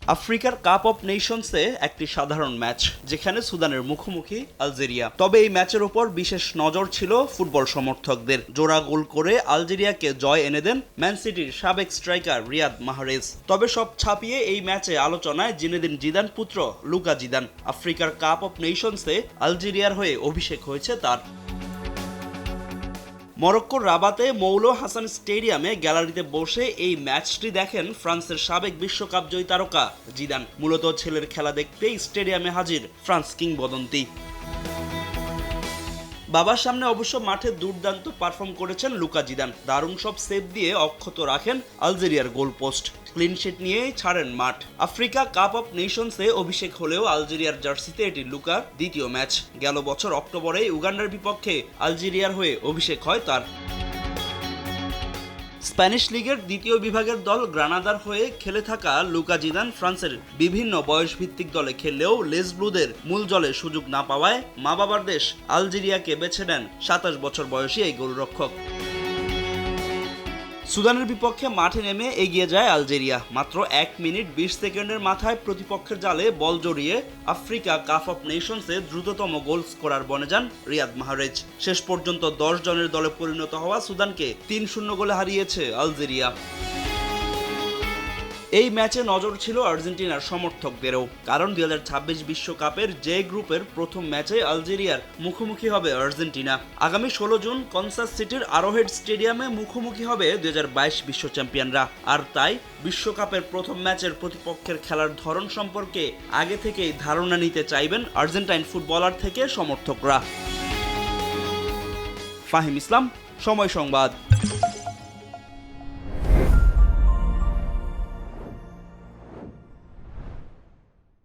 আফ্রিকার cup of নেশনসে একটি সাধারণ ম্যাচ, যেখানে সুদানের মুখোমুখি আলজেরিয়া। তবে এই ম্যাচের ওপর বিশেষ নজর ছিল ফুটবল সমর্থকদের। জোড়া গোল করে আলজেরিয়াকে জয় এনে দেন ম্যান সিটির সাবেক স্ট্রাইকার রিয়াদ মাহরেজ। তবে সব ছাপিয়ে এই ম্যাচে আলোচনায় জিনেদিন জিদান পুত্র লুকা জিদান। আফ্রিকার কাপ অফ নেশনসে আলজেরিয়ার হয়ে অভিষেক হয়েছে তার। মরক্কোর রাবাতে মৌলো হাসান স্টেডিয়ামে গ্যালারিতে বসে এই ম্যাচটি দেখেন ফ্রান্সের সাবেক বিশ্বকাপ জয়ী তারকা জিদান। মূলত ছেলের খেলা দেখতেই স্টেডিয়ামে হাজির ফ্রান্স কিংবদন্তি। বাবার সামনে অবশ্য মাঠে দুর্দান্ত পারফর্ম করেছেন লুকা জিদান। দারুণ সব সেভ দিয়ে অক্ষত রাখেন আলজেরিয়ার গোলপোস্ট। ক্লিনশিট নিয়েই ছাড়েন মাঠ। আফ্রিকা কাপ অফ নেশনসে অভিষেক হলেও আলজেরিয়ার জার্সিতে এটি লুকার দ্বিতীয় ম্যাচ। গেল বছর অক্টোবরে উগান্ডার বিপক্ষে আলজেরিয়ার হয়ে অভিষেক হয় তার। স্প্যানিশ লিগের দ্বিতীয় বিভাগের দল গ্রানাদার হয়ে খেলে থাকা লুকা জিদান ফ্রান্সের বিভিন্ন বয়সভিত্তিক দলে খেললেও লেজ ব্লুদের মূল দলে সুযোগ না পাওয়ায় মা বাবার দেশ আলজেরিয়াকে বেছে নেন ২৭ বছর বয়সী এই গোলরক্ষক। সুদানের বিপক্ষে মাঠে নেমে এগিয়ে যায় আলজেরিয়া। মাত্র ১ মিনিট ২০ সেকেন্ডের মাথায় প্রতিপক্ষের জালে বল জড়িয়ে আফ্রিকা কাপ অফ নেশনসে দ্রুততম গোল স্কোরার বনে যান রিয়াদ মাহরেজ। শেষ পর্যন্ত ১০ জনের দলে পরিণত হওয়া সুদানকে ৩-০ গোলে হারিয়েছে আলজেরিয়া। এই ম্যাচে নজর ছিল আর্জেন্টিনার সমর্থকদেরও, কারণ ২০২৬ বিশ্বকাপের জে গ্রুপের প্রথম ম্যাচে আলজেরিয়ার মুখোমুখি হবে আর্জেন্টিনা। আগামী ১৬ জুন কনসাস সিটির আরোহেড স্টেডিয়ামে মুখোমুখি হবে ২০২২ বিশ্ব চ্যাম্পিয়নরা। আর তাই বিশ্বকাপের প্রথম ম্যাচের প্রতিপক্ষের খেলার ধরন সম্পর্কে আগে থেকেই ধারণা নিতে চাইবেন আর্জেন্টাইন ফুটবলার থেকে সমর্থকরা। ফাহিম ইসলাম, সময় সংবাদ।